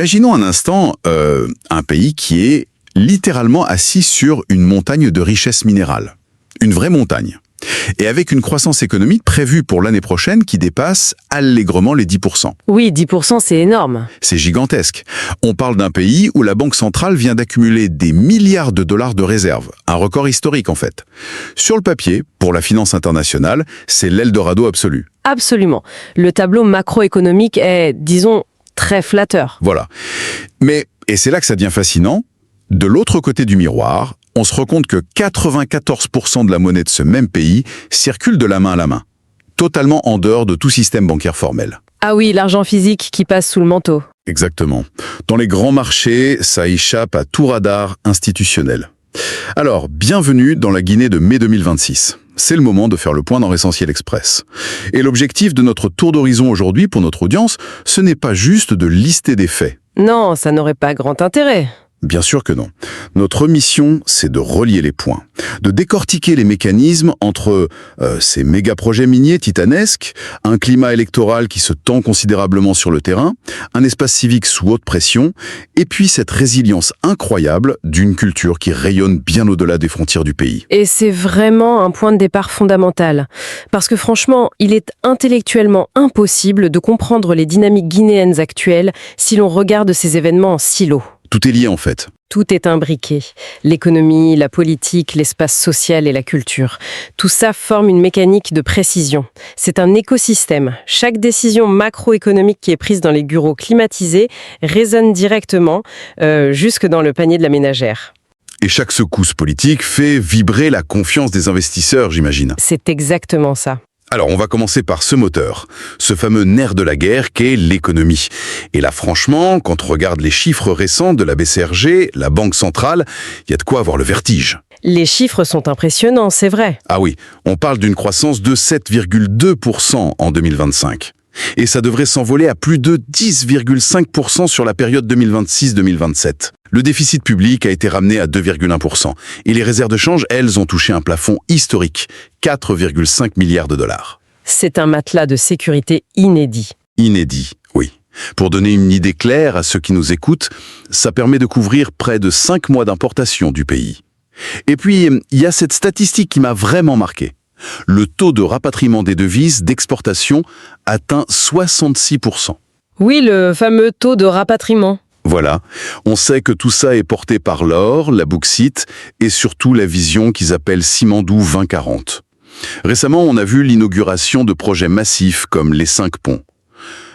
Imaginons un instant un pays qui est littéralement assis sur une montagne de richesse minérale. Une vraie montagne. Et avec une croissance économique prévue pour l'année prochaine qui dépasse allègrement les 10%. Oui, 10%, c'est énorme. C'est gigantesque. On parle d'un pays où la Banque centrale vient d'accumuler des milliards de dollars de réserves. Un record historique en fait. Sur le papier, pour la finance internationale, c'est l'Eldorado absolu. Absolument. Le tableau macroéconomique est, disons, très flatteur. Voilà. Mais, et c'est là que ça devient fascinant, de l'autre côté du miroir, on se rend compte que 94% de la monnaie de ce même pays circule de la main à la main, totalement en dehors de tout système bancaire formel. Ah oui, l'argent physique qui passe sous le manteau. Exactement. Dans les grands marchés, ça échappe à tout radar institutionnel. Alors, bienvenue dans la Guinée de mai 2026. C'est le moment de faire le point dans Essentiel Express. Et l'objectif de notre tour d'horizon aujourd'hui pour notre audience, ce n'est pas juste de lister des faits. Non, ça n'aurait pas grand intérêt. Bien sûr que non. Notre mission, c'est de relier les points, de décortiquer les mécanismes entre ces méga-projets miniers titanesques, un climat électoral qui se tend considérablement sur le terrain, un espace civique sous haute pression, et puis cette résilience incroyable d'une culture qui rayonne bien au-delà des frontières du pays. Et c'est vraiment un point de départ fondamental. Parce que franchement, il est intellectuellement impossible de comprendre les dynamiques guinéennes actuelles si l'on regarde ces événements en silo. Tout est lié en fait. Tout est imbriqué. L'économie, la politique, l'espace social et la culture. Tout ça forme une mécanique de précision. C'est un écosystème. Chaque décision macroéconomique qui est prise dans les bureaux climatisés résonne directement jusque dans le panier de la ménagère. Et chaque secousse politique fait vibrer la confiance des investisseurs, j'imagine. C'est exactement ça. Alors, on va commencer par ce moteur, ce fameux nerf de la guerre qu'est l'économie. Et là, franchement, quand on regarde les chiffres récents de la BCRG, la Banque centrale, il y a de quoi avoir le vertige. Les chiffres sont impressionnants, c'est vrai. Ah oui, on parle d'une croissance de 7,2% en 2025. Et ça devrait s'envoler à plus de 10,5% sur la période 2026-2027. Le déficit public a été ramené à 2,1%. Et les réserves de change, elles, ont touché un plafond historique, 4,5 milliards de dollars. C'est un matelas de sécurité inédit. Inédit, oui. Pour donner une idée claire à ceux qui nous écoutent, ça permet de couvrir près de 5 mois d'importation du pays. Et puis, il y a cette statistique qui m'a vraiment marqué. Le taux de rapatriement des devises d'exportation atteint 66%. Oui, le fameux taux de rapatriement. Voilà, on sait que tout ça est porté par l'or, la bauxite et surtout la vision qu'ils appellent Simandou 2040. Récemment, on a vu l'inauguration de projets massifs comme les 5 ponts.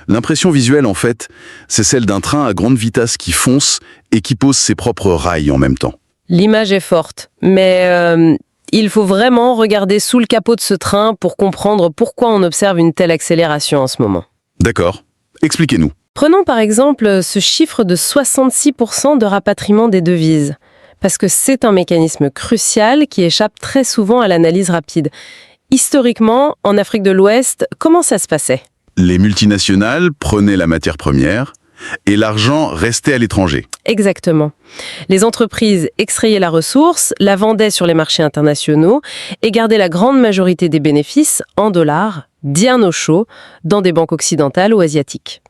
L'impression visuelle, en fait, c'est celle d'un train à grande vitesse qui fonce et qui pose ses propres rails en même temps. L'image est forte, mais il faut vraiment regarder sous le capot de ce train pour comprendre pourquoi on observe une telle accélération en ce moment. D'accord, expliquez-nous. Prenons par exemple ce chiffre de 66% de rapatriement des devises, parce que c'est un mécanisme crucial qui échappe très souvent à l'analyse rapide. Historiquement, en Afrique de l'Ouest, comment ça se passait ? Les multinationales prenaient la matière première et l'argent restait à l'étranger. Exactement. Les entreprises extrayaient la ressource, la vendaient sur les marchés internationaux et gardaient la grande majorité des bénéfices en dollars, bien au chaud, dans des banques occidentales ou asiatiques.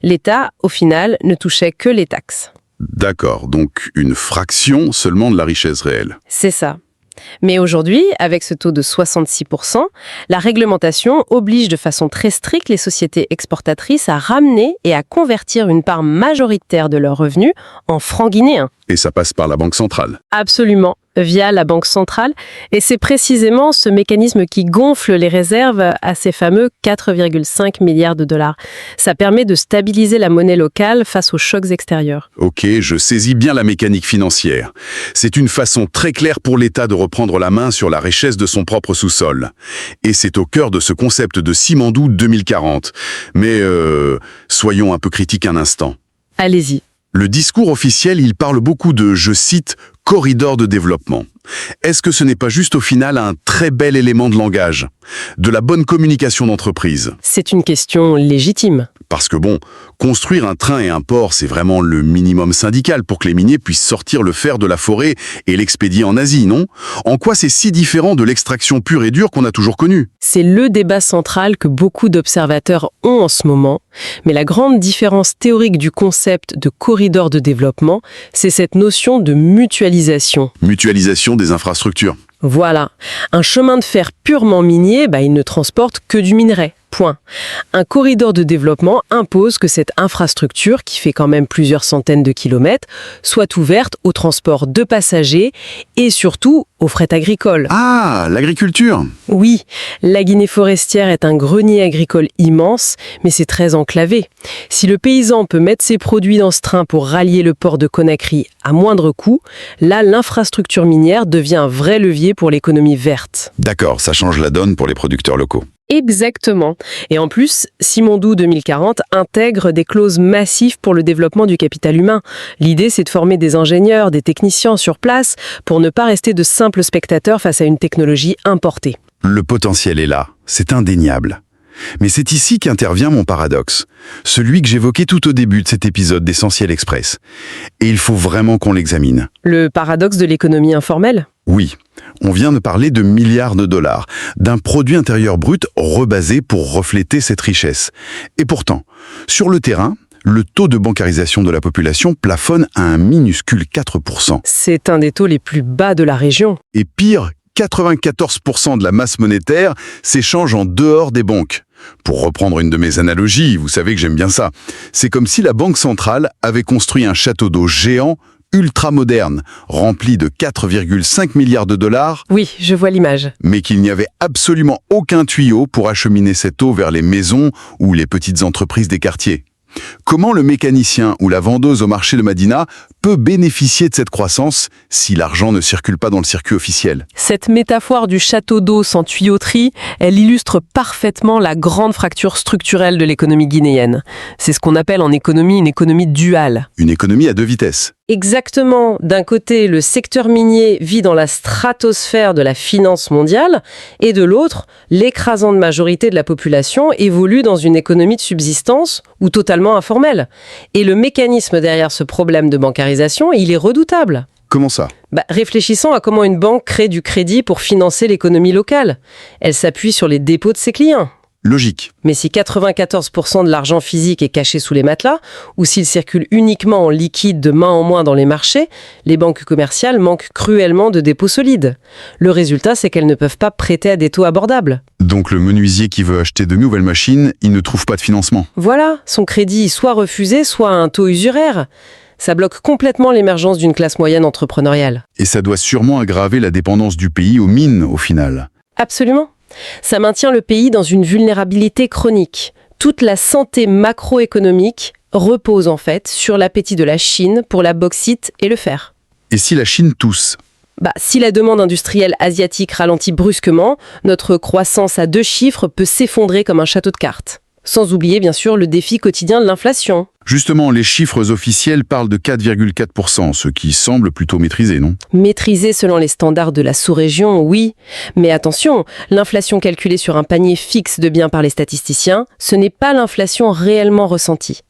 L'État, au final, ne touchait que les taxes. D'accord, donc une fraction seulement de la richesse réelle. C'est ça. Mais aujourd'hui, avec ce taux de 66%, la réglementation oblige de façon très stricte les sociétés exportatrices à ramener et à convertir une part majoritaire de leurs revenus en francs guinéens. Et ça passe par la Banque centrale. Absolument, via la Banque centrale. Et c'est précisément ce mécanisme qui gonfle les réserves à ces fameux 4,5 milliards de dollars. Ça permet de stabiliser la monnaie locale face aux chocs extérieurs. Ok, je saisis bien la mécanique financière. C'est une façon très claire pour l'État de reprendre la main sur la richesse de son propre sous-sol. Et c'est au cœur de ce concept de Simandou 2040. Mais soyons un peu critiques un instant. Allez-y. Le discours officiel, il parle beaucoup de, je cite, « corridor de développement ». Est-ce que ce n'est pas juste au final un très bel élément de langage, de la bonne communication d'entreprise ? C'est une question légitime. Parce que bon, construire un train et un port, c'est vraiment le minimum syndical pour que les miniers puissent sortir le fer de la forêt et l'expédier en Asie, non? En quoi c'est si différent de l'extraction pure et dure qu'on a toujours connue? C'est le débat central que beaucoup d'observateurs ont en ce moment, mais la grande différence théorique du concept de corridor de développement, c'est cette notion de mutualisation. Mutualisation des infrastructures. Voilà. Un chemin de fer purement minier, il ne transporte que du minerai. Point. Un corridor de développement impose que cette infrastructure, qui fait quand même plusieurs centaines de kilomètres, soit ouverte au transport de passagers et surtout au fret agricole. Ah, l'agriculture! Oui, la Guinée forestière est un grenier agricole immense, mais c'est très enclavé. Si le paysan peut mettre ses produits dans ce train pour rallier le port de Conakry à moindre coût, là, l'infrastructure minière devient un vrai levier pour l'économie verte. D'accord, ça change la donne pour les producteurs locaux. Exactement. Et en plus, Simondou 2040 intègre des clauses massives pour le développement du capital humain. L'idée, c'est de former des ingénieurs, des techniciens sur place pour ne pas rester de simples spectateurs face à une technologie importée. Le potentiel est là, c'est indéniable. Mais c'est ici qu'intervient mon paradoxe, celui que j'évoquais tout au début de cet épisode d'Essentiel Express. Et il faut vraiment qu'on l'examine. Le paradoxe de l'économie informelle ? Oui, on vient de parler de milliards de dollars, d'un produit intérieur brut rebasé pour refléter cette richesse. Et pourtant, sur le terrain, le taux de bancarisation de la population plafonne à un minuscule 4%. C'est un des taux les plus bas de la région. Et pire, 94% de la masse monétaire s'échange en dehors des banques. Pour reprendre une de mes analogies, vous savez que j'aime bien ça, c'est comme si la Banque centrale avait construit un château d'eau géant ultra moderne, rempli de 4,5 milliards de dollars. Oui, je vois l'image. Mais qu'il n'y avait absolument aucun tuyau pour acheminer cette eau vers les maisons ou les petites entreprises des quartiers. Comment le mécanicien ou la vendeuse au marché de Madina peut bénéficier de cette croissance si l'argent ne circule pas dans le circuit officiel? Cette métaphore du château d'eau sans tuyauterie, elle illustre parfaitement la grande fracture structurelle de l'économie guinéenne. C'est ce qu'on appelle en économie une économie duale. Une économie à deux vitesses. Exactement. D'un côté, le secteur minier vit dans la stratosphère de la finance mondiale, et de l'autre, l'écrasante majorité de la population évolue dans une économie de subsistance ou totalement informelle. Et le mécanisme derrière ce problème de bancarisation, il est redoutable. Comment ça? Réfléchissons à comment une banque crée du crédit pour financer l'économie locale. Elle s'appuie sur les dépôts de ses clients. Logique. Mais si 94% de l'argent physique est caché sous les matelas, ou s'il circule uniquement en liquide de main en main dans les marchés, les banques commerciales manquent cruellement de dépôts solides. Le résultat, c'est qu'elles ne peuvent pas prêter à des taux abordables. Donc le menuisier qui veut acheter de nouvelles machines, il ne trouve pas de financement. Voilà, son crédit est soit refusé, soit à un taux usuraire. Ça bloque complètement l'émergence d'une classe moyenne entrepreneuriale. Et ça doit sûrement aggraver la dépendance du pays aux mines, au final. Absolument. Ça maintient le pays dans une vulnérabilité chronique. Toute la santé macroéconomique repose en fait sur l'appétit de la Chine pour la bauxite et le fer. Et si la Chine tousse? Si la demande industrielle asiatique ralentit brusquement, notre croissance à 2 chiffres peut s'effondrer comme un château de cartes. Sans oublier bien sûr le défi quotidien de l'inflation. Justement, les chiffres officiels parlent de 4,4%, ce qui semble plutôt maîtrisé, non? Maîtrisé selon les standards de la sous-région, oui. Mais attention, l'inflation calculée sur un panier fixe de biens par les statisticiens, ce n'est pas l'inflation réellement ressentie.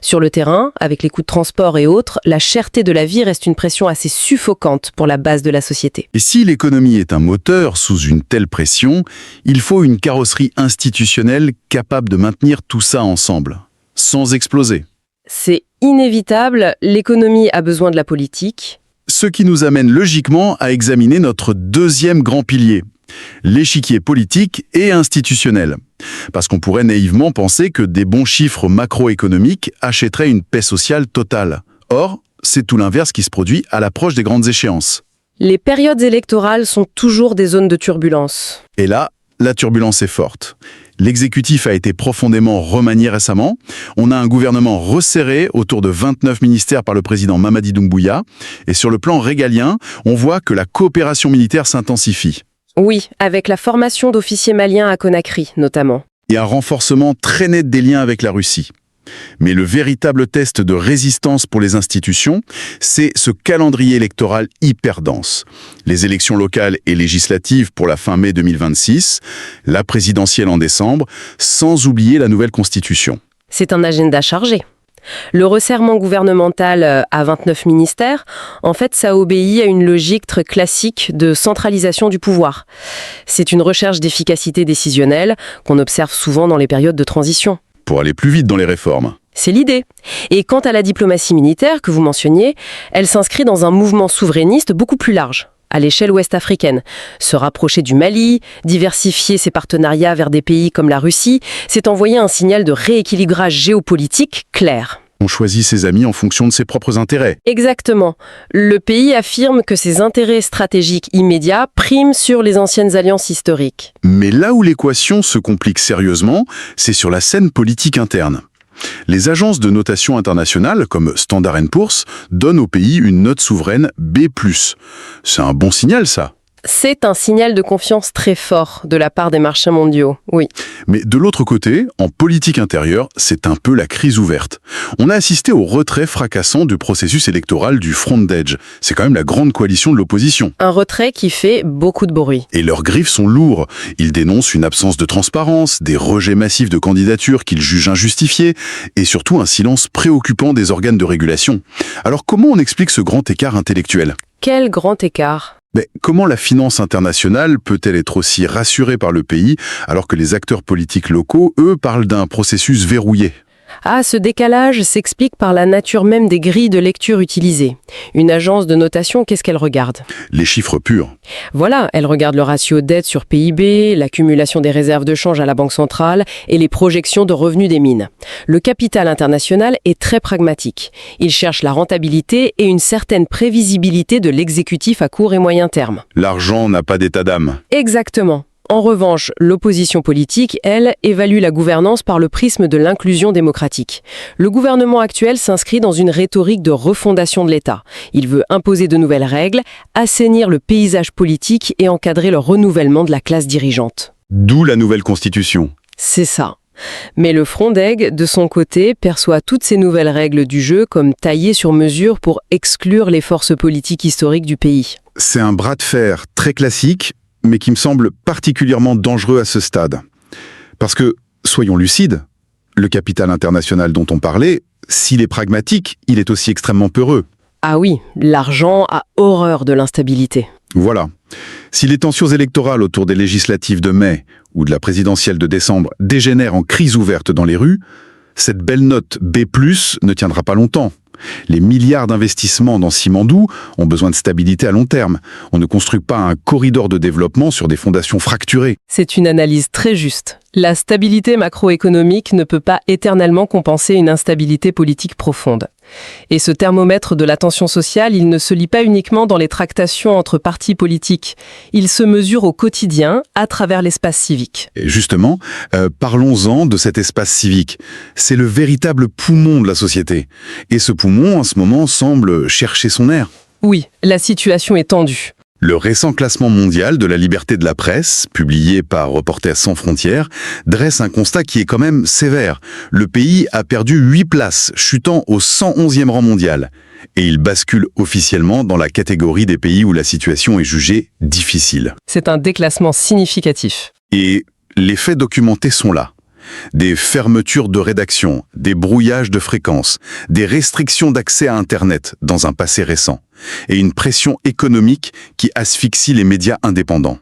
Sur le terrain, avec les coûts de transport et autres, la cherté de la vie reste une pression assez suffocante pour la base de la société. Et si l'économie est un moteur sous une telle pression, il faut une carrosserie institutionnelle capable de maintenir tout ça ensemble, sans exploser. C'est inévitable, l'économie a besoin de la politique. Ce qui nous amène logiquement à examiner notre deuxième grand pilier, l'échiquier politique et institutionnel. Parce qu'on pourrait naïvement penser que des bons chiffres macroéconomiques achèteraient une paix sociale totale. Or, c'est tout l'inverse qui se produit à l'approche des grandes échéances. Les périodes électorales sont toujours des zones de turbulence. Et là, la turbulence est forte. L'exécutif a été profondément remanié récemment. On a un gouvernement resserré autour de 29 ministères par le président Mamadi Doumbouya. Et sur le plan régalien, on voit que la coopération militaire s'intensifie. Oui, avec la formation d'officiers maliens à Conakry, notamment. Et un renforcement très net des liens avec la Russie. Mais le véritable test de résistance pour les institutions, c'est ce calendrier électoral hyper dense. Les élections locales et législatives pour la fin mai 2026, la présidentielle en décembre, sans oublier la nouvelle constitution. C'est un agenda chargé. Le resserrement gouvernemental à 29 ministères, en fait, ça obéit à une logique très classique de centralisation du pouvoir. C'est une recherche d'efficacité décisionnelle qu'on observe souvent dans les périodes de transition. Pour aller plus vite dans les réformes. C'est l'idée. Et quant à la diplomatie militaire que vous mentionniez, elle s'inscrit dans un mouvement souverainiste beaucoup plus large, à l'échelle ouest-africaine. Se rapprocher du Mali, diversifier ses partenariats vers des pays comme la Russie, c'est envoyer un signal de rééquilibrage géopolitique clair. On choisit ses amis en fonction de ses propres intérêts. Exactement. Le pays affirme que ses intérêts stratégiques immédiats priment sur les anciennes alliances historiques. Mais là où l'équation se complique sérieusement, c'est sur la scène politique interne. Les agences de notation internationale, comme Standard & Poor's, donnent au pays une note souveraine B+. C'est un bon signal, ça. C'est un signal de confiance très fort de la part des marchés mondiaux, oui. Mais de l'autre côté, en politique intérieure, c'est un peu la crise ouverte. On a assisté au retrait fracassant du processus électoral du Front-Dej. C'est quand même la grande coalition de l'opposition. Un retrait qui fait beaucoup de bruit. Et leurs griffes sont lourds. Ils dénoncent une absence de transparence, des rejets massifs de candidatures qu'ils jugent injustifiés, et surtout un silence préoccupant des organes de régulation. Alors comment on explique ce grand écart intellectuel ? Quel grand écart ? Mais comment la finance internationale peut-elle être aussi rassurée par le pays alors que les acteurs politiques locaux, eux, parlent d'un processus verrouillé ? Ah, ce décalage s'explique par la nature même des grilles de lecture utilisées. Une agence de notation, qu'est-ce qu'elle regarde ? Les chiffres purs. Voilà, elle regarde le ratio dette sur PIB, l'accumulation des réserves de change à la Banque centrale et les projections de revenus des mines. Le capital international est très pragmatique. Il cherche la rentabilité et une certaine prévisibilité de l'exécutif à court et moyen terme. L'argent n'a pas d'état d'âme. Exactement. En revanche, l'opposition politique, elle, évalue la gouvernance par le prisme de l'inclusion démocratique. Le gouvernement actuel s'inscrit dans une rhétorique de refondation de l'État. Il veut imposer de nouvelles règles, assainir le paysage politique et encadrer le renouvellement de la classe dirigeante. D'où la nouvelle constitution. C'est ça. Mais le Front-Dej, de son côté, perçoit toutes ces nouvelles règles du jeu comme taillées sur mesure pour exclure les forces politiques historiques du pays. C'est un bras de fer très classique, mais qui me semble particulièrement dangereux à ce stade. Parce que, soyons lucides, le capital international dont on parlait, s'il est pragmatique, il est aussi extrêmement peureux. Ah oui, l'argent a horreur de l'instabilité. Voilà. Si les tensions électorales autour des législatives de mai ou de la présidentielle de décembre dégénèrent en crise ouverte dans les rues, cette belle note B+, ne tiendra pas longtemps. Les milliards d'investissements dans Simandou ont besoin de stabilité à long terme. On ne construit pas un corridor de développement sur des fondations fracturées. C'est une analyse très juste. La stabilité macroéconomique ne peut pas éternellement compenser une instabilité politique profonde. Et ce thermomètre de la tension sociale, il ne se lit pas uniquement dans les tractations entre partis politiques. Il se mesure au quotidien, à travers l'espace civique. Et justement, parlons-en de cet espace civique. C'est le véritable poumon de la société. Et ce poumon, en ce moment, semble chercher son air. Oui, la situation est tendue. Le récent classement mondial de la liberté de la presse, publié par Reporters sans frontières, dresse un constat qui est quand même sévère. Le pays a perdu 8 places, chutant au 111e rang mondial. Et il bascule officiellement dans la catégorie des pays où la situation est jugée difficile. C'est un déclassement significatif. Et les faits documentés sont là. Des fermetures de rédaction, des brouillages de fréquences, des restrictions d'accès à Internet dans un passé récent, et une pression économique qui asphyxie les médias indépendants.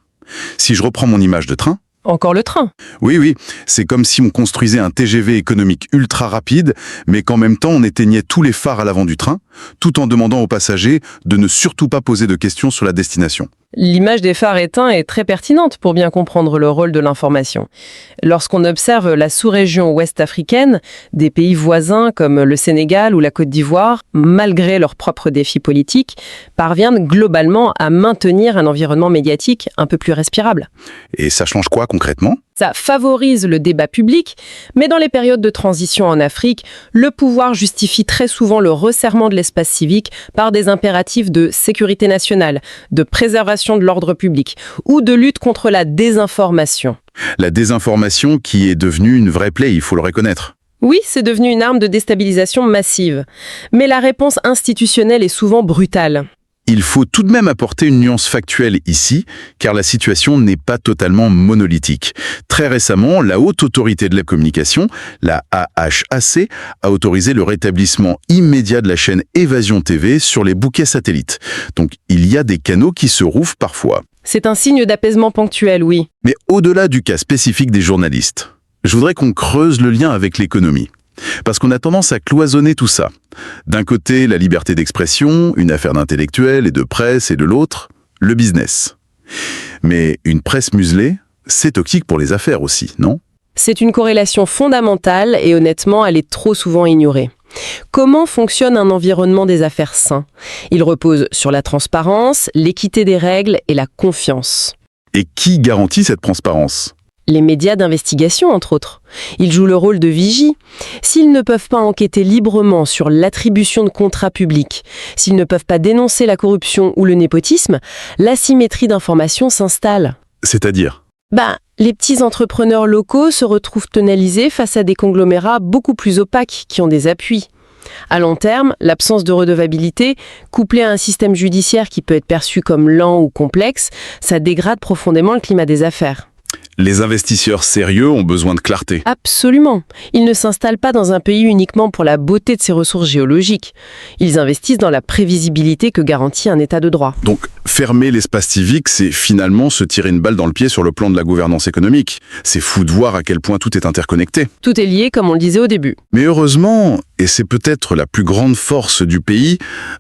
Si je reprends mon image de train... Encore le train. Oui, c'est comme si on construisait un TGV économique ultra rapide, mais qu'en même temps on éteignait tous les phares à l'avant du train, tout en demandant aux passagers de ne surtout pas poser de questions sur la destination. L'image des phares éteints est très pertinente pour bien comprendre le rôle de l'information. Lorsqu'on observe la sous-région ouest africaine, des pays voisins comme le Sénégal ou la Côte d'Ivoire, malgré leurs propres défis politiques, parviennent globalement à maintenir un environnement médiatique un peu plus respirable. Et ça change quoi concrètement ? Ça favorise le débat public, mais dans les périodes de transition en Afrique, le pouvoir justifie très souvent le resserrement de l'espace civique par des impératifs de sécurité nationale, de préservation de l'ordre public ou de lutte contre la désinformation. La désinformation qui est devenue une vraie plaie, il faut le reconnaître. Oui, c'est devenu une arme de déstabilisation massive. Mais la réponse institutionnelle est souvent brutale. Il faut tout de même apporter une nuance factuelle ici, car la situation n'est pas totalement monolithique. Très récemment, la Haute Autorité de la Communication, la AHAC, a autorisé le rétablissement immédiat de la chaîne Évasion TV sur les bouquets satellites. Donc il y a des canaux qui se rouvrent parfois. C'est un signe d'apaisement ponctuel, oui. Mais au-delà du cas spécifique des journalistes, je voudrais qu'on creuse le lien avec l'économie. Parce qu'on a tendance à cloisonner tout ça. D'un côté, la liberté d'expression, une affaire d'intellectuels et de presse, et de l'autre, le business. Mais une presse muselée, c'est toxique pour les affaires aussi, non ? C'est une corrélation fondamentale et honnêtement, elle est trop souvent ignorée. Comment fonctionne un environnement des affaires sain ? Il repose sur la transparence, l'équité des règles et la confiance. Et qui garantit cette transparence ? Les médias d'investigation, entre autres. Ils jouent le rôle de vigie. S'ils ne peuvent pas enquêter librement sur l'attribution de contrats publics, s'ils ne peuvent pas dénoncer la corruption ou le népotisme, l'asymétrie d'information s'installe. C'est-à-dire ? Les petits entrepreneurs locaux se retrouvent pénalisés face à des conglomérats beaucoup plus opaques qui ont des appuis. À long terme, l'absence de redevabilité, couplée à un système judiciaire qui peut être perçu comme lent ou complexe, ça dégrade profondément le climat des affaires. Les investisseurs sérieux ont besoin de clarté. Absolument. Ils ne s'installent pas dans un pays uniquement pour la beauté de ses ressources géologiques. Ils investissent dans la prévisibilité que garantit un état de droit. Donc, fermer l'espace civique, c'est finalement se tirer une balle dans le pied sur le plan de la gouvernance économique. C'est fou de voir à quel point tout est interconnecté. Tout est lié, comme on le disait au début. Mais heureusement, et c'est peut-être la plus grande force du pays,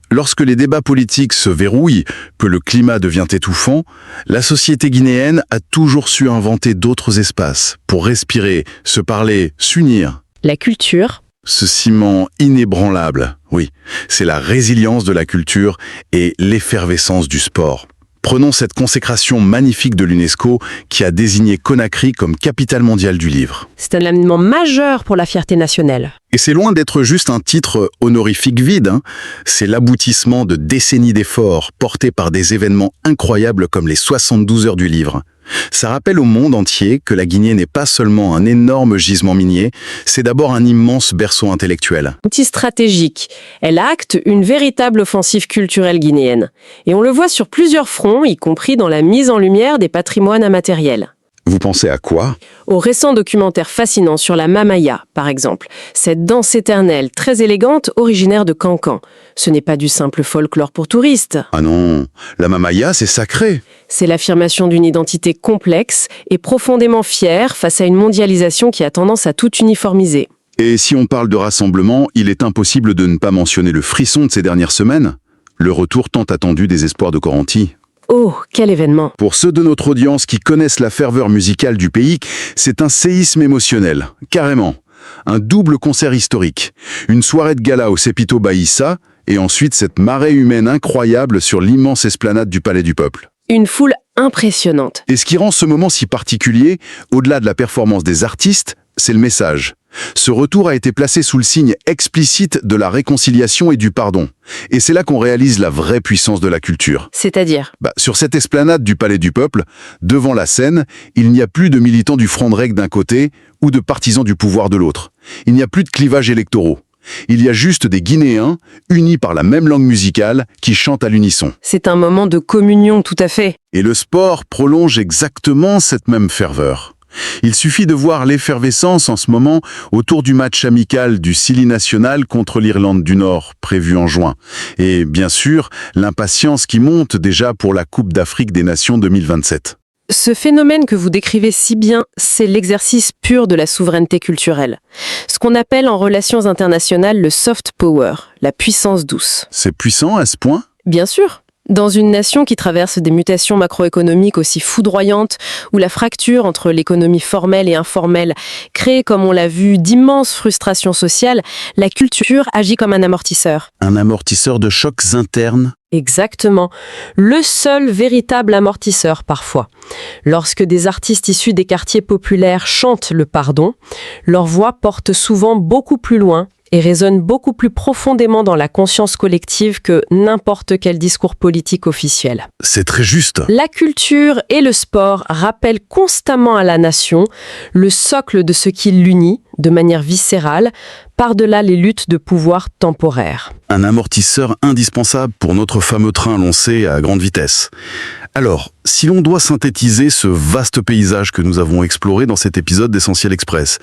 lorsque les débats politiques se verrouillent, que le climat devient étouffant, la société guinéenne a toujours su inventer d'autres espaces pour respirer, se parler, s'unir. La culture. Ce ciment inébranlable, oui, c'est la résilience de la culture et l'effervescence du sport. Prenons cette consécration magnifique de l'UNESCO qui a désigné Conakry comme capitale mondiale du livre. C'est un événement majeur pour la fierté nationale. Et c'est loin d'être juste un titre honorifique vide, C'est l'aboutissement de décennies d'efforts portés par des événements incroyables comme les 72 heures du livre. Ça rappelle au monde entier que la Guinée n'est pas seulement un énorme gisement minier, c'est d'abord un immense berceau intellectuel. Outil stratégique. Elle acte une véritable offensive culturelle guinéenne. Et on le voit sur plusieurs fronts, y compris dans la mise en lumière des patrimoines immatériels. Vous pensez à quoi ? Au récent documentaire fascinant sur la mamaya, par exemple. Cette danse éternelle, très élégante, originaire de Cancan. Ce n'est pas du simple folklore pour touristes. Ah non, la mamaya, c'est sacré. C'est l'affirmation d'une identité complexe et profondément fière face à une mondialisation qui a tendance à tout uniformiser. Et si on parle de rassemblement, il est impossible de ne pas mentionner le frisson de ces dernières semaines, le retour tant attendu des espoirs de Coranty. Oh, quel événement! Pour ceux de notre audience qui connaissent la ferveur musicale du pays, c'est un séisme émotionnel, carrément. Un double concert historique, une soirée de gala au Sepito Baïssa, et ensuite cette marée humaine incroyable sur l'immense esplanade du Palais du Peuple. Une foule impressionnante. Et ce qui rend ce moment si particulier, au-delà de la performance des artistes, c'est le message. Ce retour a été placé sous le signe explicite de la réconciliation et du pardon. Et c'est là qu'on réalise la vraie puissance de la culture. C'est-à-dire? Sur cette esplanade du Palais du Peuple, devant la scène, il n'y a plus de militants du Front de Règle d'un côté ou de partisans du pouvoir de l'autre. Il n'y a plus de clivages électoraux. Il y a juste des Guinéens, unis par la même langue musicale, qui chantent à l'unisson. C'est un moment de communion, tout à fait. Et le sport prolonge exactement cette même ferveur. Il suffit de voir l'effervescence en ce moment autour du match amical du Scilly National contre l'Irlande du Nord, prévu en juin. Et bien sûr, l'impatience qui monte déjà pour la Coupe d'Afrique des Nations 2027. Ce phénomène que vous décrivez si bien, c'est l'exercice pur de la souveraineté culturelle. Ce qu'on appelle en relations internationales le soft power, la puissance douce. C'est puissant à ce point ? Bien sûr. Dans une nation qui traverse des mutations macroéconomiques aussi foudroyantes, où la fracture entre l'économie formelle et informelle crée, comme on l'a vu, d'immenses frustrations sociales, la culture agit comme un amortisseur. Un amortisseur de chocs internes ? Exactement. Le seul véritable amortisseur parfois. Lorsque des artistes issus des quartiers populaires chantent le pardon, leur voix porte souvent beaucoup plus loin et résonne beaucoup plus profondément dans la conscience collective que n'importe quel discours politique officiel. C'est très juste. La culture et le sport rappellent constamment à la nation le socle de ce qui l'unit, de manière viscérale, par-delà les luttes de pouvoir temporaires. Un amortisseur indispensable pour notre fameux train lancé à grande vitesse. Alors, si l'on doit synthétiser ce vaste paysage que nous avons exploré dans cet épisode d'Essentiel Express,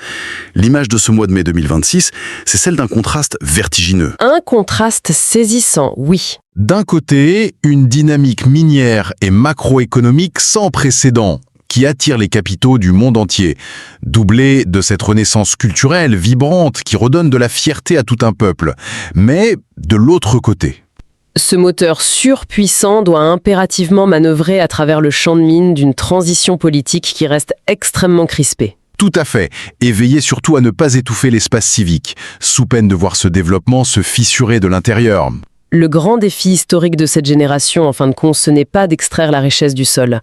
l'image de ce mois de mai 2026, c'est celle d'un contraste vertigineux. Un contraste saisissant, oui. D'un côté, une dynamique minière et macroéconomique sans précédent, qui attire les capitaux du monde entier, doublée de cette renaissance culturelle vibrante qui redonne de la fierté à tout un peuple. Mais de l'autre côté, ce moteur surpuissant doit impérativement manœuvrer à travers le champ de mine d'une transition politique qui reste extrêmement crispée. tout à fait, et veiller surtout à ne pas étouffer l'espace civique, sous peine de voir ce développement se fissurer de l'intérieur. Le grand défi historique de cette génération, en fin de compte, ce n'est pas d'extraire la richesse du sol.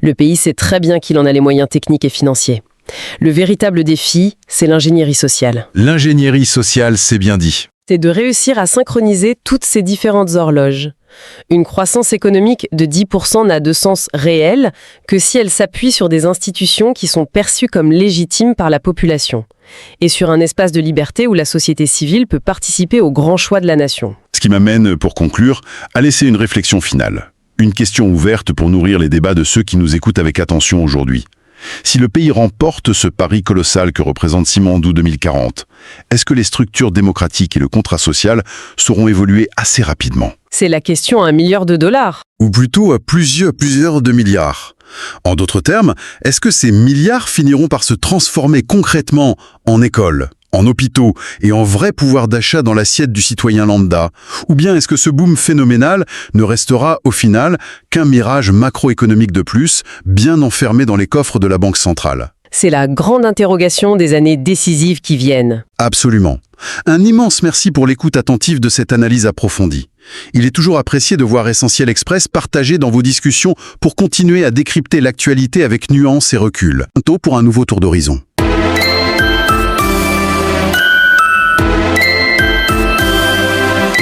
Le pays sait très bien qu'il en a les moyens techniques et financiers. Le véritable défi, c'est l'ingénierie sociale. L'ingénierie sociale, c'est bien dit. C'est de réussir à synchroniser toutes ces différentes horloges. Une croissance économique de 10% n'a de sens réel que si elle s'appuie sur des institutions qui sont perçues comme légitimes par la population, et sur un espace de liberté où la société civile peut participer aux grands choix de la nation. Ce qui m'amène, pour conclure, à laisser une réflexion finale. Une question ouverte pour nourrir les débats de ceux qui nous écoutent avec attention aujourd'hui. Si le pays remporte ce pari colossal que représente Simandou 2040, est-ce que les structures démocratiques et le contrat social sauront évoluer assez rapidement? C'est la question à $1 milliard. Ou plutôt à plusieurs de milliards. En d'autres termes, est-ce que ces milliards finiront par se transformer concrètement en écoles, en hôpitaux et en vrai pouvoir d'achat dans l'assiette du citoyen lambda? Ou bien est-ce que ce boom phénoménal ne restera au final qu'un mirage macroéconomique de plus, bien enfermé dans les coffres de la Banque centrale? C'est la grande interrogation des années décisives qui viennent. Absolument. Un immense merci pour l'écoute attentive de cette analyse approfondie. Il est toujours apprécié de voir Essentiel Express partagé dans vos discussions pour continuer à décrypter l'actualité avec nuance et recul. Bientôt pour un nouveau tour d'horizon.